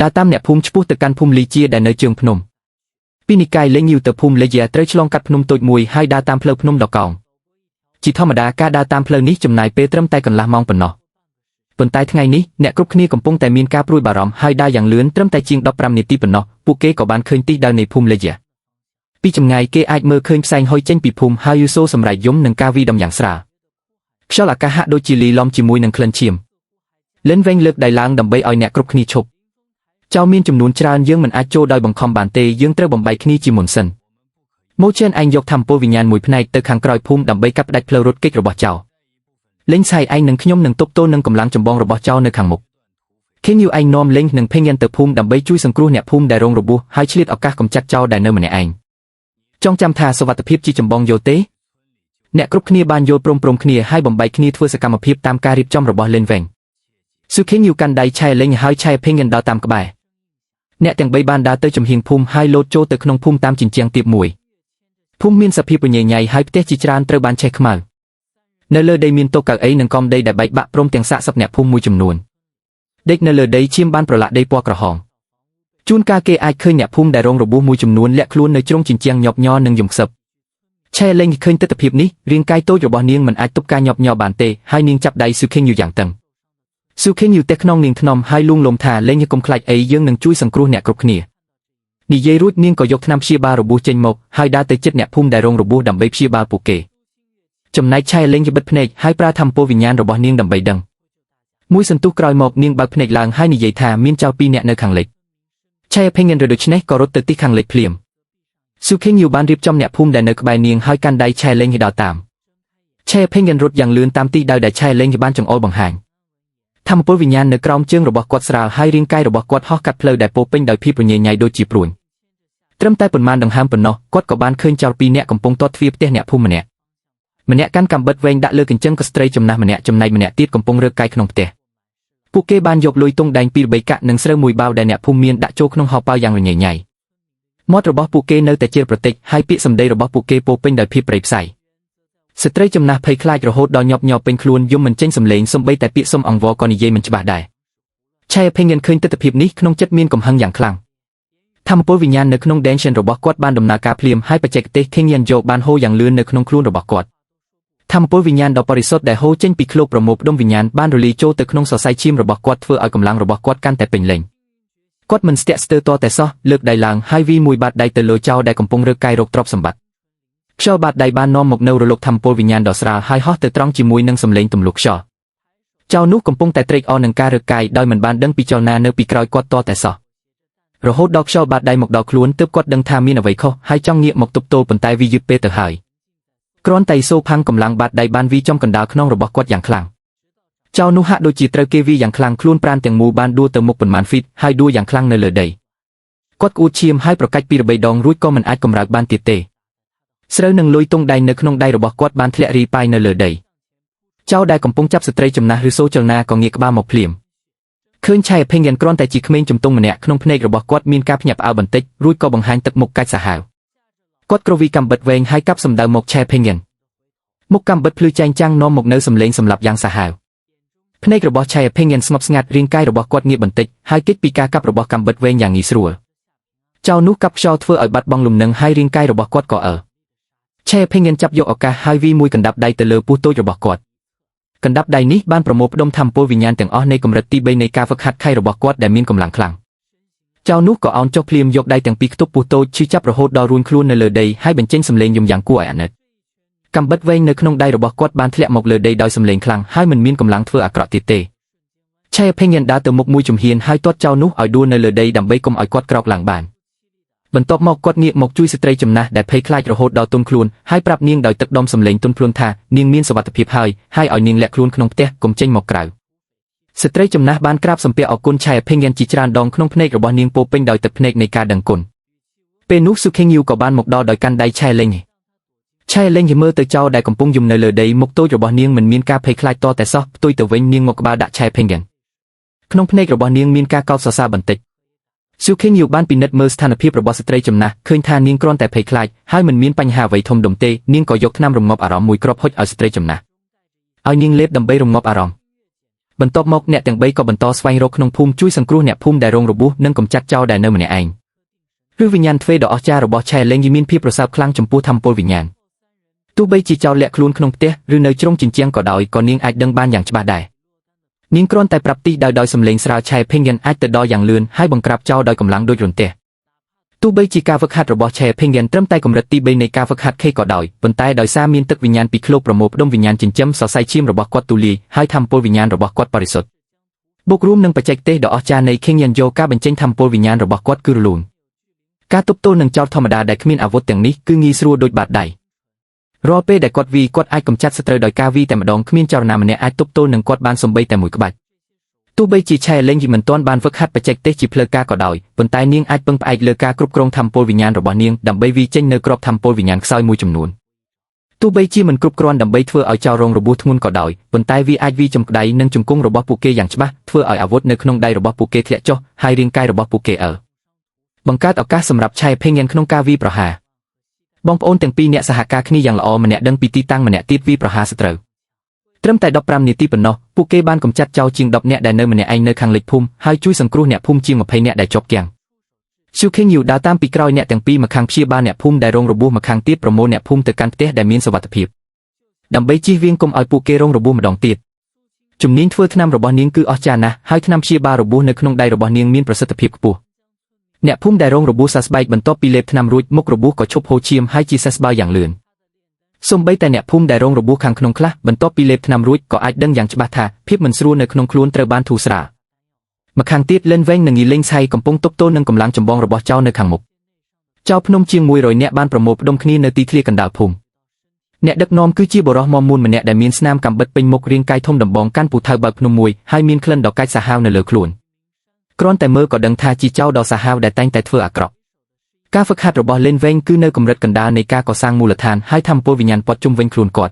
ដើរតាមអ្នកភូមិឆ្ពោះទៅកាន់ភូមិលីជាដែលនៅជើងភ្នំពីនិកាយលេងយូទៅភូមិលេជាត្រូវឆ្លងកាត់ភ្នំតូចមួយហើយដើរតាមផ្លូវភ្នំដកោងជាធម្មតាការដើរតាមផ្លូវនេះចំណាយពេលត្រឹមតែកន្លះម៉ោងប៉ុណ្ណោះប៉ុន្តែថ្ងៃនេះអ្នកគ្រប់គ្នាកំពុងតែមានការព្រួយបារម្ភហើយដើរយ៉ាងលឿនត្រឹមតែជាង15នាទីប៉ុណ្ណោះពួកគេក៏បានឃើញទីដើរនៃភូមិលេជាពីចម្ងាយគេអាចមើលឃើញផ្សែងហុយចេញពីភូមិហើយយូសូសម្រេចយំនឹងការវាយដំយ៉ាងស្រាលខ្យល់អាកាសហាក់ដូចជាលីឡំជាមួយនឹងក្លិនឈាមលិនវែងលើកដៃឡើងដើម្បីឲ្យអ្នកគ្រប់គ្នាឈប់ចៅមានចំនួនច្រើនយើងមិនអាចចូលដោយបង្ខំបានទេយើងត្រូវបំបីគ្នាជាមុនសិនម៉ូជិនឯងយកធម្មពលវិញ្ញាណមួយផ្នែកទៅខាងក្រោយភូមិដើម្បីកាត់ផ្តាច់ផ្លូវរត់គេចរបស់ចៅលេងឆៃឯងនិងខ្ញុំនឹងទប់ទល់នឹងកម្លាំងចម្បងរបស់ចៅនៅខាងមុខខេងយូឯងនាំលេងនិងភេងៀនទៅភូមិដើម្បីជួយសង្គ្រោះអ្នកភូមិដែលរងរបួសហើយឆ្លៀតឱកាសកម្ចាត់ចៅដែលនៅម្នាក់ឯងចង់ចាំថាសុវត្ថិភាពជាចម្បងយល់ទេអ្នកគ្រប់គ្នាបានយល់ព្រមគ្នាហើយបំបីគ្នាធ្វើសកម្មភាពតាមការរៀបចំរបស់លេនវែងស៊ូខេងយូកាន់ដៃឆៃលេងហើយឆៃភេងៀនដើរតាមក្បែរអ្នកទាំង3បានដើរទៅចំហៀងភូមិហើយលោតចូលទៅក្នុងភូមិតាមជញ្ជាំងទាបមួយភូមិមានសភាពញ៉ៃញ៉ៃហើយផ្ទះជាច្រើនត្រូវបានឆេះខ្មៅនៅលើដីមានតុកៅអីនិងកមដីដែលបែកបាក់ព្រមទាំងសាកសពអ្នកភូមិមួយចំនួនដេកនៅលើដីឈាមបានប្រឡាក់ដីពណ៌ក្រហមជួនកាលគេអាចឃើញអ្នកភូមិដែលរងរបួសមួយចំនួនលាក់ខ្លួននៅជ្រុងជញ្ជាំងញាប់ញ័រនិងយំខ្សឹបឆែលេងឃើញទស្សនវិជ្ជានេះរាងកាយតូចរបស់នាងមិនអាចទប់ការញាប់ញ័របានទេហើយនាងចាប់ដៃស៊ូខេងយូយ៉ាងតឹងស៊ូខេងយូតែក្នុងនាងថ្នមហើយលួងលោមថាលេងកុំខ្លាចអីយើងនឹងជួយសង្គ្រោះអ្នកគ្រប់គ្នានិយាយរួចនាងក៏យកថ្នាំព្យាបាលរបួសចេញមកហើយដើរទៅជិតអ្នកភូមិដែលរងរបួសដើម្បីព្យាបាលពួកគេចំណែកឆែលេងបិទភ្នែកហើយប្រើធម្មពលវិញ្ញាណរបស់នាងដើម្បីដឹងមួយសន្ទុះក្រោយមកនាងបើកភ្នែកឡើងហើយនិយាយថាមានចៅ2នាក់នៅខាងលិចឆែភេងៀនរដូច្នេះក៏រត់ទៅទីខាងលិចភ្លាមស៊ូខេងយូបានរៀបចំអ្នកភូមិដែលនៅក្បែរនាងហើយកាន់ដៃឆែលេងឲ្យដើរតាមឆែភេងៀនរត់យ៉ាងលឿនតាមទីដៅដែលឆែលេងបានចង្អុលបង្ហាញធម្មពលវិញ្ញាណនៅក្រោមជើងរបស់គាត់ស្រាលហើយរាងកាយរបស់គាត់ហោះកាត់ផ្លូវដែលពោពេញដោយភាពរញ៉េញ៉ៃដូចជាព្រួញត្រឹមតែប៉ុន្មានដង្ហើមប៉ុណ្ណោះគាត់ក៏បានឃើញចៅ2នាក់កំពុងទាត់ទ្វារផ្ទះអ្នកភូមិម្នាក់កាន់កាំបិតវែងដាក់លើកញ្ចឹងក៏ស្ត្រីចំណាស់ម្នាក់ចំណែកម្នាក់ទៀតកំពុងរើកាយក្នុងផ្ទះពួកគេបានយកលុយទង់ដែង2 3កាក់និងស្រូវមួយបាវដែលអ្នកភូមិមានដាក់ចូលក្នុងហោប៉ៅយ៉ាងរញ៉េញ៉ៃមាត់របស់ពួកគេនៅតែជាប្រតិចហើយពាក្យសម្ដីរបស់ពួកគេពោពេញដោយភាពប្រៃផ្សៃស្ត្រីចំណាស់ភ័យខ្លាចរហូតដល់ញាប់ញ័រពេញខ្លួនយំមិនចេញសំឡេងសូម្បីតែពាក្យសុំអង្វរក៏និយាយមិនច្បាស់ដែរឆៃភេងៀនឃើញទស្សនវិជ្ជានេះក្នុងចិត្តមានកំហឹងយ៉ាងខ្លាំងធម្មពលវិញ្ញាណនៅក្នុង Danshin របស់គាត់បានដំណើរការភ្លាមហើយបច្ចេកទេស King Yan Jo បានហូរយ៉ាងលឿននៅក្នុងខ្លួនរបស់គាត់ធម្មពលវិញ្ញាណដ៏បរិសុទ្ធដែលហូរចេញពីឃ្លោកប្រមូលផ្ដុំវិញ្ញាណបានរលាយចូលទៅក្នុងសរសៃឈាមរបស់គាត់ធ្វើឲ្យកម្លាំងរបស់គាត់កាន់តែពេញលេញគាត់មិនស្ទាក់ស្ទើរតតែសោះលើកដៃឡើងហើយវាយមួយបាតដៃទៅលើចៅដែលកំពុងរើកាយរកទ្រព្យសម្បត្តិខ្យល់បាតដៃបាននាំមកនូវរលកធម្មពលវិញ្ញាណដ៏ស្រាលហើយហោះទៅត្រង់ជាមួយនឹងសម្លេងទម្លុះខ្យល់ចៅនោះកំពុងតែត្រេកអរនឹងការរើកាយដោយមិនបានដឹងពីចលនានៅពីក្រោយគាត់តតែសោះរហូតដល់ខ្យល់បាតដៃមកដល់ខ្លួនទើបគាត់ដឹងថាមានអ្វីខុសហើយចង់ងាកមកទប់ទល់ប៉ុន្តែវាយឺតពេលទៅហើយគ្រាន់តែសូផាំងកម្លាំងបាតដៃបានវាយចំកណ្ដាលខ្នងរបស់គាត់យ៉ាងខ្លាំងចៅនោះហាក់ដូចជាត្រូវគេវាយយ៉ាងខ្លាំងខ្លួនប្រាណទាំងមូលបានដួលទៅមុខប៉ុន្មានហ្វីតហើយដួលយ៉ាងខ្លាំងនៅលើដីគាត់ក្អួតឈាមហើយប្រកាច់ពីរបីដងរួចក៏មិនអាចកម្រើកបានទៀតទេស្រូវនឹងលុយទង់ដែងនៅក្នុងដៃរបស់គាត់បានធ្លាក់រីប៉ាយនៅលើដីចៅដែលកំពុងចាប់ស្ត្រីចំណាស់ឬសូចលនាក៏ងាកក្បាលមកភ្លាមឃើញឆៃភេងៀនគ្រាន់តែជាក្មេងជំទង់ម្នាក់ក្នុងភ្នែករបស់គាត់មានការភ្ញាក់ផ្អើលបន្តិចរួចក៏បង្ហាញទឹកមុខកាច់សាហាវគាត់គ្រវីកាំបិតវែងហើយកាប់សម្ដៅមកឆៃភេងៀនមុខកាំបិតភ្លឺចែងចាំងនាំមកនៅសម្លេងសម្លាប់យ៉ាងសាហាវភ្នែករបស់ឆៃភេងៀនស្ងប់ស្ងាត់រាងកាយរបស់គាត់ងាកបន្តិចហើយគេចពីការកាប់របស់កាំបិតវែងយ៉ាងងាយស្រួលចៅនោះកាប់ខ្យល់ធ្វើឲ្យបាត់បង់លំនឹងហើយរាងកាយរបស់គាត់ក៏ឆៃភេងៀនចាប់យកឱកាសហើយវាយមួយកណ្ដាប់ដៃទៅលើពោះតូចរបស់គាត់កណ្ដាប់ដៃនេះបានប្រមូលផ្ដុំធម្មពលវិញ្ញាណទាំងអស់នៃកម្រិតទី3នៃការហ្វឹកហាត់ខៃរបស់គាត់ដែលមានកម្លាំងខ្លាំងចៅនោះក៏អោនចុះភ្លាមយកដៃទាំងពីរខ្ទប់ពោះតូចឈឺចាប់រហូតដល់រួញខ្លួននៅលើដីហើយបញ្ចេញសម្លេងយំយ៉ាងគួរឲ្យអាណិតកាំបិតវែងនៅក្នុងដៃរបស់គាត់បានធ្លាក់មកលើដីដោយសម្លេងខ្លាំងហើយមិនមានកម្លាំងធ្វើអាក្រក់ទៀតទេឆៃភេងៀនដើរទៅមុខមួយជំហានហើយទាត់ចៅនោះឲ្យដួលនៅលើដីដើម្បីកុំឲ្យគាត់ក្រោកឡើងបានបន្ទាប់មកគាត់ងាកមកជួយស្ត្រីចំណាស់ដែលភ័យខ្លាចរហូតដល់ទន់ខ្លួនហើយប្រាប់នាងដោយទឹកដមសម្លេងទន់ភ្លន់ថានាងមានសុវត្ថិភាពហើយឲ្យនាងលាក់ខ្លួនក្នុងផ្ទះកុំចេញមកក្រៅស្ត្រីចំណាស់បានក្រាបសំពះអរគុណឆៃភេងៀនជាច្រើនដងក្នុងភ្នែករបស់នាងពោពេញដោយទឹកភ្នែកនៃការដឹងគុណពេលនោះស៊ូខេងយូក៏បានមកដល់ដោយកាន់ដៃឆៃលេងមើលទៅចៅដែលកំពុងយំនៅលើដីមុខតូចរបស់នាងមិនមានការភ័យខ្លាចតតែសោះផ្ទុយទៅវិញនាងមកក្បាលដាក់ឆៃភេងៀនក្នុងភ្នែករបស់នាងមានការកោតសរសើរបន្តិចស៊ូខេងយូបានពិនិត្យមើលស្ថានភាពរបស់ស្ត្រីចំណាស់ឃើញថានាងគ្រាន់តែភ័យខ្លាចហើយមិនមានបញ្ហាអ្វីធំដុំទេនាងក៏យកថ្នាំរងាប់អារម្មណ៍មួយគ្រាប់ហុចឲ្យស្ត្រីចំណាស់ឲ្យនាងលេបដើម្បីរងាប់អារម្មណ៍ បន្ទាប់មកអ្នកទាំង3ក៏បន្តស្វែងរកក្នុងភូមិជួយសង្គ្រោះអ្នកភូមិដែលរងរបួសនិងកម្ចាត់ចោលដែលនៅម្នាក់ឯងឬវិញ្ញាណទ្វេដ៏អស្ចារ្យរបស់ឆែលេងមានភាពប្រសើរខ្លាំងចំពោះធម្មពលវិញ្ញាណទោះបីជាចោលលាក់ខ្លួនក្នុងផ្ទះឬនៅជ្រុងជញ្ជាំងក៏ដោយក៏នាងអាចដឹងបានយ៉ាងច្បាស់ដែរនាងគ្រាន់តែប្រាប់ទីដោយសំឡេងស្រាលឆែភេងយ៉ានអាចទៅដល់យ៉ាងលឿនហើយបង្ក្រាបចោលដោយកម្លាំងដូចរន្ទះទោះបីជាការហ្វឹកហាត់របស់ឆែភេងយ៉ានត្រឹមតែកម្រិតទី3នៃការហ្វឹកហាត់ខេក៏ដោយប៉ុន្តែដោយសារមានទឹកវិញ្ញាណពីឃ្លោកប្រមូលផ្ដុំវិញ្ញាណចិញ្ចឹមសរសៃឈាមរបស់គាត់ទូលាយហើយធម្មពលវិញ្ញាណរបស់គាត់បរិសុទ្ធបូករួមនឹងបច្ចេកទេសដ៏អស្ចារ្យនៃខេងយ៉ានយ៉ូការបញ្ចេញធម្មពលវិញ្ញាណរបស់គាត់គឺរលូនការទប់ទល់នឹងចោរធម្មតាដែលគ្មានអាវុធទាំងនេះគឺងាយស្រួលដូចបាតដៃរាល់ពេលដែលគាត់វាយគាត់អាចកម្ចាត់សត្រូវដោយការវាយតែម្ដងគ្មានចរណាម្នាក់អាចទប់ទល់នឹងគាត់បានសូម្បីតែមួយក្បាច់ទោះបីជាឆែលេងមិនទាន់បានហ្វឹកហាត់បច្ចេកទេសជាផ្លូវការក៏ដោយប៉ុន្តែនាងអាចពឹងផ្អែកលើការគ្រប់គ្រងធម្មពលវិញ្ញាណរបស់នាងដើម្បីវាយចេញនៅក្របធម្មពលវិញ្ញាណខ្សោយមួយចំនួនទោះបីជាមិនគ្រប់គ្រាន់ដើម្បីធ្វើឲ្យចោររងរបួសធ្ងន់ក៏ដោយប៉ុន្តែវាអាចវាយចំក្ដៃនិងជង្គង់របស់ពួកគេយ៉ាងច្បាស់ធ្វើឲ្យអាវុធនៅក្នុងដៃរបស់ពួកគេធ្លាក់ចុះហើយរាងកាយរបស់ពួកគេបង្កើតឱកាសសម្រាប់ឆែភេងយ៉ានក្នុងការវាយប្រហារបងប្អូនទាំងពីរអ្នកសហការគ្នាយ៉ាងល្អម្នាក់ដឹងពីទីតាំងម្នាក់ទៀតវាយប្រហារសត្រូវត្រឹមតែ15នាទីប៉ុណ្ណោះពួកគេបានកម្ចាត់ចោរជាង10នាក់ដែលនៅម្នាក់ឯងនៅខាងលិចភូមិហើយជួយសង្គ្រោះអ្នកភូមិជាង20នាក់ដែលជាប់គាំងស៊ូខេងយូដើរតាមពីក្រោយអ្នកទាំងពីរម្ខាងព្យាបាលអ្នកភូមិដែលរងរបួសម្ខាងទៀតប្រមូលអ្នកភូមិទៅកាន់ផ្ទះដែលមានសុវត្ថិភាពដើម្បីជៀសវាងកុំឲ្យពួកគេរងរបួសម្ដងទៀតជំនាញធ្វើថ្នាំរបស់នាងគឺអស្ចារ្យណាស់ហើយថ្នាំព្យាបាលរបួសនៅក្នុងដៃរបស់នាងមានប្រសិទ្ធភាពខ្ពស់អ្នកភូមិដែលរងរបួសសះស្បែកបន្ទាប់ពីលេបថ្នាំរួចមុខរបួសក៏ឈប់ហូរឈាមហើយជាសះស្បើយយ៉ាងលឿនសូម្បីតែអ្នកភូមិដែលរងរបួសខាងក្នុងខ្លះបន្ទាប់ពីលេបថ្នាំរួចក៏អាចដឹងយ៉ាងច្បាស់ថាភាពមិនស្រួលនៅក្នុងខ្លួនត្រូវបានធូរស្រាលម្ខាងទៀតលិនវែងនិងយីលេងឆៃកំពុងទប់ទល់នឹងកម្លាំងចម្បងរបស់ចៅនៅខាងមុខចៅភ្នំជាង100នាក់បានប្រមូលផ្ដុំគ្នានៅទីធ្លាកណ្ដាលភូមិអ្នកដឹកនាំគឺជាបុរសមាំមួនម្នាក់ដែលមានស្នាមកាំបិតពេញមុខរាងកាយធំដំបងកាន់ពូថៅបើកភ្នំមួយហើយមានក្លិនដ៏កាច់សាហាវនៅលើខ្លួនគ្រាន់តែមើលក៏ដឹងថាជាចៅដ៏សាហាវដែលតែងតែធ្វើអាក្រក់ការហ្វឹកហាត់របស់លេនវែងគឺនៅកម្រិតកណ្ដាលនៃការកសាងមូលដ្ឋានហើយធម្មពលវិញ្ញាណព័ទ្ធជុំវិញខ្លួនគាត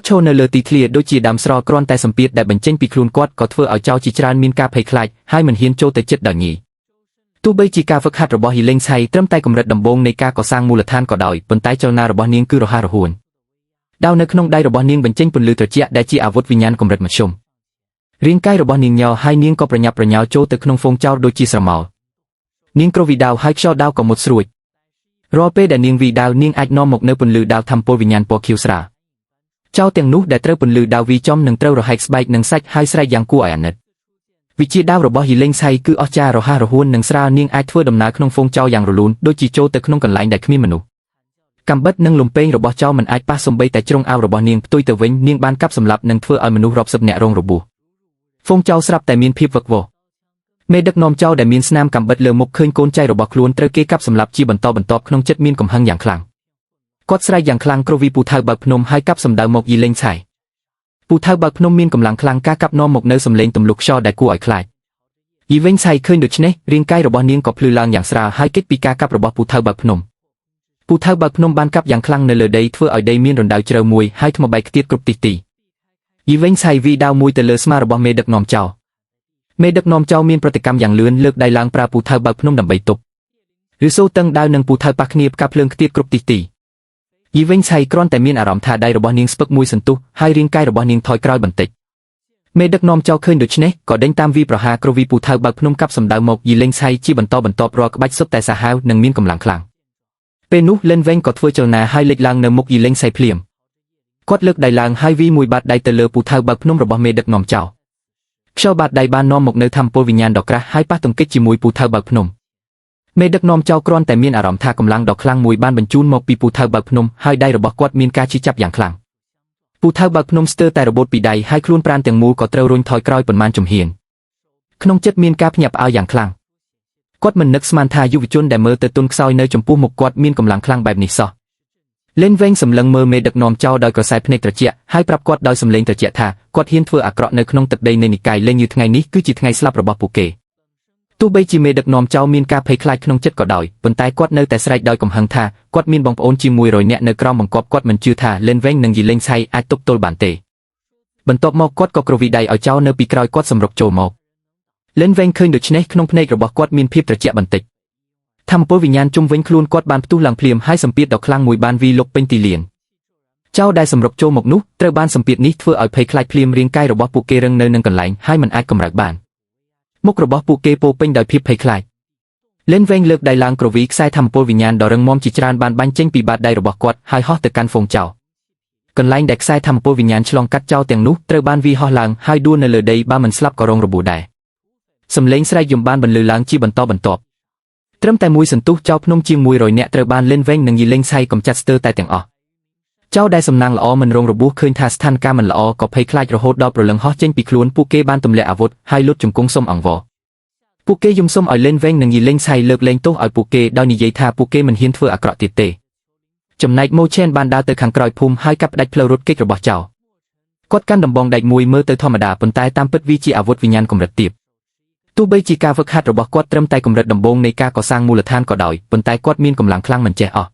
់ឈរនៅលើទីធ្លាដូចជាដើមស្រល់គ្រាន់តែសម្ពាធដែលបញ្ចេញពីខ្លួនគាត់ក៏ធ្វើឲ្យចៅជាច្រើនមានការភ័យខ្លាចហើយមិនហ៊ានចូលទៅជិតដល់ញីទោះបីជាការហ្វឹកហាត់របស់យីលេងឆៃត្រឹមតែកម្រិតដំបូងនៃការកសាងមូលដ្ឋានក៏ដោយប៉ុន្តែចលនារបស់នាងគឺរហ័សរហួនដាវនៅក្នុងដៃរបស់នាងបញ្ចេញពន្លឺត្រជាក់ដែលជាអាវុធវិញ្ញាណកម្រិតមធ្យមរាងកាយរបស់នាងញ័រហើយនាងក៏ប្រញាប់ប្រញាល់ចូលទៅក្នុងហ្វូងចោរដូចជាស្រមោលនាងគ្រោះវីដាវហើយខ្យល់ដាវក៏មុតស្រួចរាល់ពេលដែលនាងវីដាវនាងអាចនាំមកនៅពន្លឺដាវធម្មពលវិញ្ញាណពណ៌ខៀវស្រាលចោរទាំងនោះដែលត្រូវពន្លឺដាវវីចំនឹងត្រូវរហែកស្បែកនិងសាច់ហើយស្រែកយ៉ាងគួរឲ្យអាណិតវិជាដាវរបស់យីលេងឆៃគឺអស្ចារ្យរហ័សរហួននិងស្រាលនាងអាចធ្វើដំណើរក្នុងហ្វូងចោរយ៉ាងរលូនដូចជាចូលទៅក្នុងកន្លែងដែលគ្មានមនុស្សកាំបិតនិងលំពេងរបស់ចោរមិនអាចប៉ះសំបីតែជ្រុងអាវរបស់នាងផ្ទុយទៅវិញនាងបានកាប់សម្លាប់និងធ្វើឲ្យមនុស្សរាប់សិបនាក់រងរបួសហ្វូងចោរស្រាប់តែមានភាពវឹកវរមេដឹកនាំចោរដែលមានស្នាមកាំបិតលើមុខឃើញកូនចៅរបស់ខ្លួនត្រូវគេកាប់សម្លាប់ជាបន្តបន្ទាប់ក្នុងចិត្តមានកំហឹងយ៉ាងខ្លាំងគាត់ស្រែកយ៉ាងខ្លាំងគ្រោះវីពូថៅបើកភ្នំហើយកាប់សម្ដៅមកយីលេងឆៃពូថៅបើកភ្នំមានកម្លាំងខ្លាំងការកាប់នាំមកនៅសម្លេងទម្លុះខ្យល់ដែលគួរឲ្យខ្លាចយីវិញឆៃឃើញដូច្នេះរាងកាយរបស់នាងក៏ភ្លឺឡើងយ៉ាងស្រាលហើយគេចពីការកាប់របស់ពូថៅបើកភ្នំពូថៅបើកភ្នំបានកាប់យ៉ាងខ្លាំងនៅលើដីធ្វើឲ្យដីមានរណ្ដៅជ្រៅមួយហើយថ្មបែកខ្ទាតគ្រប់ទីយីវិញឆៃវីដាវមួយទៅលើស្មារបស់មេដឹកនាំចោរមេដឹកនាំចោរមានប្រតិកម្មយ៉ាងលឿនលើកដៃឡើងប្រើពូថៅបើកភ្នំដើម្បីទប់ឬសូតឹងដាវនិងពូថៅប៉ះគ្នាផ្កាភ្លើងខ្ទាតគ្រប់ទីយីវិញឆៃគ្រាន់តែមានអារម្មណ៍ថាដៃរបស់នាងស្ពឹកមួយសន្ទុះហើយរាងកាយរបស់នាងថយក្រោយបន្តិចមេដឹកនាំចោរឃើញដូច្នេះក៏ដេញតាមវីប្រហារគ្រោះវីពូថៅបើកភ្នំកាប់សម្ដៅមកយីលេងឆៃជាបន្តបន្ទាប់រាល់ក្បាច់សុទ្ធតែសាហាវនិងមានកម្លាំងខ្លាំងពេលនោះលិនវែងក៏ធ្វើចលនាហើយលេចឡើងនៅមុខយីលេងឆៃភ្លាមគាត់លើកដៃឡើងហើយវីមួយបាតដៃទៅលើពូថៅបើកភ្នំរបស់មេដឹកនាំចោរខ្យល់បាតដៃបាននាំមកនៅធម្មពលវិញ្ញាណដ៏ក្រាស់ហើយប៉ះទង្គិចជាមួយពូថៅបើកភ្នំមេដឹកនាំចោរគ្រាន់តែមានអារម្មណ៍ថាកម្លាំងដ៏ខ្លាំងមួយបានបញ្ជូនមកពីពូថៅបើកភ្នំហើយដៃរបស់គាត់មានការឈឺចាប់យ៉ាងខ្លាំងពូថៅបើកភ្នំស្ទើរតែរបូតពីដៃហើយខ្លួនប្រាណទាំងមូលក៏ត្រូវរុញថយក្រោយប៉ុន្មានជំហានក្នុងចិត្តមានការភ្ញាក់ផ្អើលយ៉ាងខ្លាំងគាត់មិននឹកស្មានថាយុវជនដែលមើលទៅទន់ខ្សោយនៅចំពោះមុខគាត់មានកម្លាំងខ្លាំងបែបនេះសោះលេនវែងសម្លឹងមើលមេដឹកនាំចោរដោយក្រសែភ្នែកត្រជាក់ហើយប្រាប់គាត់ដោយសំឡេងត្រជាក់ថាគាត់ហ៊ានធ្វើអាក្រក់នៅក្នុងទឹកដីនៃនិកាយលេងយូថ្ងៃនេះគឺជាថ្ងៃស្លាប់របស់ពួកគេទោះបីជាមេដឹកនាំចោរមានការភ័យខ្លាចក្នុងចិត្តក៏ដោយប៉ុន្តែគាត់នៅតែស្រែកដោយកំហឹងថាគាត់មានបងប្អូនជាង100នាក់នៅក្រោមបង្គាប់គាត់មិនជឿថាលេនវែងនិងយីលេងឆៃអាចទប់ទល់បានទេបន្ទាប់មកគាត់ក៏គ្រោះវីដៃឲ្យចោរនៅពីក្រោយគាត់សម្រុកចូលមកលេនវែងឃើញដូច្នេះក្នុងភ្នែករបស់គាត់មានភាពត្រជាក់បន្តិចធម្មពលវិញ្ញាណជុំវិញខ្លួនគាត់បានផ្ទុះឡើងភ្លាមហើយសម្ពាធដ៏ខ្លាំងមួយបានវាយលុកពេញទីលាន เจ้าได้สำรบโจมกนุเตอบ้านสัมเปียนี้เพื่อเอาเพย์คลายพลีมเรียงใกล้ระบบปูเกเริงเนินกันไหลให้มันอาจกำรักบานมุกระบบปูเกโปเป็นโดยพิบเพย์คลายเล่นเวงเลือกได้ลางกรวีกไซทำโปวิญญาณดอรังมอมจิจรานบานบันเจงปีบาดได้ระบบกวดให้ฮอตแต่การฟงเจ้ากันไลน์เด็กไซทำโปวิญญาณฉลองกัดเจ้าเตียงนุเตอบ้านวีฮอลางให้ดูในเลยได้บ้ามันสลับกระรงระบุได้สำเล้งใส่ยมบ้านบรรลือล้างจีบรรทบเติมแต่มวยสันตุเจ้าพนมจีมวยรอยเนี่ยเตอบ้านเล่นเวงหนึ่งยีเล่งไซกำจัดสเตอร์แต่เตียงอเจ้าได้สำนางละอมันรงระบุคืนทาสทันการมันละอก็เพย์คลายระโหดดอกประเลิงฮอเจงปีคล้วนปูเก้บ้านตุ่มเละอาวุธให้ลุดจุงกงส้มอ่างวอปูเก้ยมส้มอ่อยเล่นเวงหนึ่งยีเล่งไซเลิกเล่งโตอ่อยปูเก้ดาวนิเยธาปูเก้มันเฮียนเฟื่ออักระติเตจำนายโมเชนบานดาเตอขังกรอยภูมิให้กับได้เพลรุดเกกระบอกเจ้ากดกันดำบองได้มวยเมื่อเตอธรรมดาปนตายตามปิดวิจิอาวุธวิญญาณกำรัดตีบตู้ใบจีกาฝึกหัดระบบกดเติมไตกำรัดดำบงในการก่อสร้างมูลฐานก่อดอยปนตายกดมีนกำลังคลั่งมันเจาะ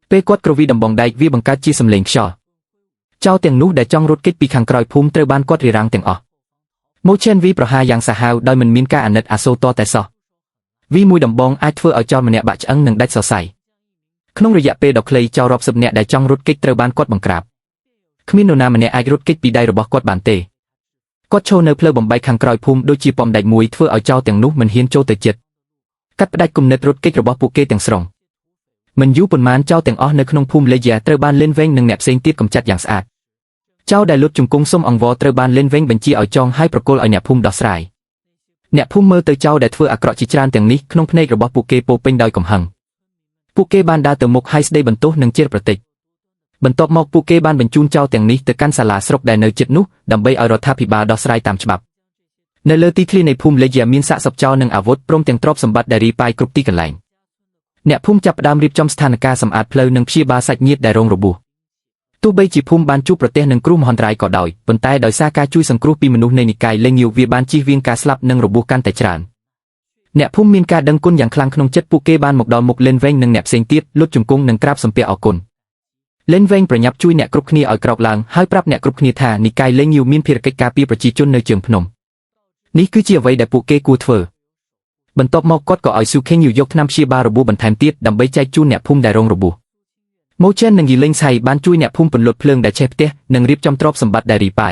เปกดกระวีดำบองได้วิบังกัดจีสำเล็งชอเจ้าเตียงนู้ได้จ้องรุดเกตปีขังกรอยภูมิเตอบ้านกดรีรังเตียงอโมเชนวิประหาอย่างสาหาวโดยมันมีนการอนัดอาโซโตแต่ซอวิมวยดำบองอาจเฟื่อเอาจอมันเนี่ยบาดจังหนึ่งได้สอใส่ขนมระยะเปดอกเคลย์เจ้ารอบสับเนี่ยได้จ้องรุดเกตเตอบ้านกดบังกราบขมิ้นโนนามันเนี่ยไอรุดเกตปีได้ระบบกดบานเตกดโชว์เนอเพลบ่มใบขังกรอยภูมิโดยจีปอมได้มวยเฟื่อเอาเจ้าเตียงนู้มันเฮียนโจเตจิตกัดได้กลุ่มเน็ตรุดเกตระบบปูเกตเตียงสรงมันยุปนมานเจ้าเตียงอ้อในขนมภูมิเลยเตอบ้านเล่นเว้งหนึ่งแหนบเซนตีบกำจัดอย่างสะอาดเจ้าได้ลดจุงกงส้มอังวอเตอบ้านเล่นเว้งบัญชีเอาจองให้ประโกลเอาเนี่ยภูมิดอกสายเนี่ยภูมิเมื่อเตอเจ้าได้เฟื่ออักระจิจารเตียงนี้ขนมเพเนกระบบปูเกโปเป็นดอยกำหังปูเกบ้านดาเตอมกไฮส์ได้บรรทุกหนึ่งเจรประติบรรทบมอกปูเกบ้านบรรจุนเจ้าเตียงนี้เตอกันสลาสรกได้เนอจิตนุดำใบเอารถทัพพิบาดอกสายตามฉบับในเลตีคลีในภูมิเลยเยียมินสะสบเจ้าหนึ่งอาวุธพร้อมเตียงตรอบสมบัติได้รีไปกรุบตีกันแหลงเนี่ยภูมิจับดามรีบจอมสถานการสำอาดเพลหนึ่งชีบาสักเงียดได้รงระบุตู้ใบจีภูมิบานจูประเทศหนึ่งกลุ่มฮอนไรก่อดอยบนใต้ดอยซาการจุยสังครุปีมนุษย์ในนิกายเลงยิววีบานจีเวียงกาสลับหนึ่งระบุกันแต่จานเนี่ยภูมิมีการดังกุนอย่างคลังขนมเจ็ดปูเกบ้านหมกดอนหมกเล่นเวงหนึ่งแหนบเสียงตีดลุดจุงกุ้งหนึ่งกราบสมเปียออกกุนเล่นเวงประยับจุยเนี่ยกรุบขณีอ่อยกรอกลางให้ปรับเนี่ยกรุบขณีท่านิกายเลงยิวมีนเพียรกิจการปีประจีจุนในเจียงพนมนี่คือเจียไว้แต่ปูเกกูเถอบรรทบมอกกดก็อ่อยซูเข่งอยู่ยกน้ำชีบาระบุบรรทันตีดดำใบใจจุนเนี่ยภูมิได้รงระบุโมเชนหนึ่งยีเล่งใส่บ้านจุยเนี่ยพุ่มเป็นหลดเพลิงได้เชฟเตะหนึ่งรีบจอมตรอบสมบัติได้รีไป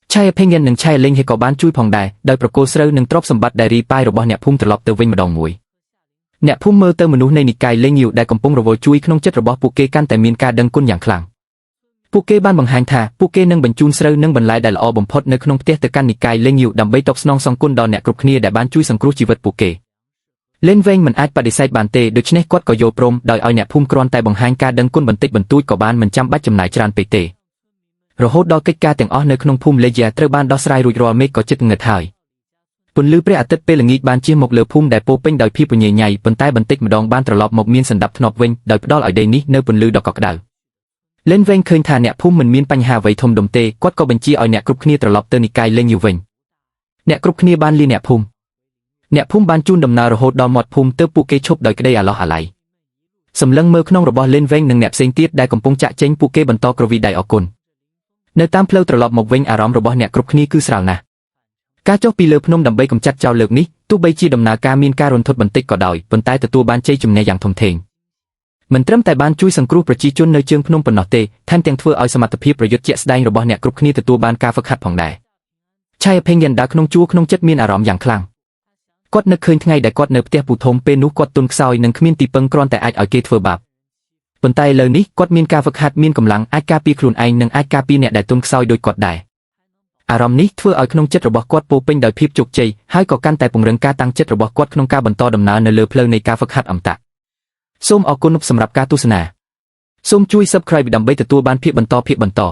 ใช่เพ่งเงินหนึ่งใช่เล่งให้ก่อบ้านจุยพองได้โดยประโกเสรหนึ่งตรอบสมบัติได้รีไประบบเนี่ยพุ่มตลบเตอเวงมาดองมวยเนี่ยพุ่มเมื่อเตอมนุษย์ในนิกายเล่งอยู่ได้กำปงระบบจุยขนมเจ็ดระบบปูเกกันแต่มีการดังกุนอย่างคลังปูเกบ้านบางแห่งท่าปูเกนึ่งบรรจุนเสรนึ่งบรรลัยได้ละอบมพดในขนมเตะแต่กันนิกายเล่งอยู่ดำใบตกสนองสองกุนดอนเนี่ยกรุบขณีได้บ้านจุยสังครุชีวิตปูเกเล่นเวงมันอาจปฏิเสธบานเตโดยเฉพาะกดก็โยปรมโดยเอาเนี่ยพุ่มกรอนแต่บางแห่งการดังกุนบันติบรรทุกกับบ้านมันจำบัดจำหน่ายจานไปเตเราโหดดอกกิจการแต่งอ้อในขนมพุ่มเลยเตอบ้านดอสไรรุยรอเมกก็จิตเงยถ่ายปุ่นลือเปรี้ยติดเปลืองอีกบ้านเชี่ยหมกเลือพุ่มได้โปเป็นโดยพี่ปุ่นใหญ่ๆปุ่นใต้บันติมาดองบ้านตลอดหมกมีนสันดับถนอบเวงโดยดอลเอาเดนี้เนื้อปุ่นลือดอกกอกดาวเล่นเวงเคยทานเนี่ยพุ่มมันมีนปัญหาไว้ทมดมเตกดก็บัญชีเอาเนี่ยกรุบขณีตลอดเตอนิกายเล่นอยู่เวงเนี่ยกรุบขณีบ้านลีเนี่ยพุ่มเนี่ยพุ่มบานจูนดำนาระโหดดอมหมดพุ่มเตอปูเกชบโดยก็ได้อะไรอะไรสำลังเมื่อขนมระบอเล่นเวงหนึ่งแหนบเซงตีดได้กำปงจะเจงปูเกบรรทอกระวีได้ออกกุนในตามเพลตลอดหมกเวงอารมณ์ระบอเนี่ยกรุบขณีคือสาวนะการเจ้าปีเลือพนมดำใบกำจัดเจ้าเลือกนี้ตู้ใบจีดำนาการมีนการรนทดบันติกก่อดอยบนใต้แต่ตัวบ้านเจจุ่มในอย่างทมเทงมันเริ่มแต่บ้านจุยสังครูประจีจุนในเชิงพนมปนนอเตท่านเตียงเฟื่อเอาสมัติพีประยุทธ์เจสได้ระบอเนี่ยกรุบขณีแต่ตัวบ้านการฝึกหัดผ่องได้ใช่เพ่งยันดาขนมจูขนมเจ็ดมีนอารมณ์อย่างคลั่งกดนึกเคยไงแต่กดนึกเตี้ยปูทมเป็นนุกดตุนซอยหนึ่งขมิ้นตีเปิงกรอนแต่อาจเอาเกตเฟอร์บับบนใต้เลยนี้กดมีนการฝึกหัดมีนกำลังอาจกาปีคลุนไอหนึ่งอาจกาปีเนี่ยได้ตุนซอยโดยกดได้อารมณ์นี้เฟื่อเอาขนมเจ็ดระบบกดปูเป็นโดยพิบจุกใจให้ก่อกันแต่ปงเริงการตั้งเจ็ดระบบกดขนมการบรรทอดำนาในเลือเพลิงในการฝึกหัดอมตะส้มออกกุนุบสำหรับการตุสนาส้มช่วยซับใครไปดำใบแต่ตัวบ้านพิบบรรทอ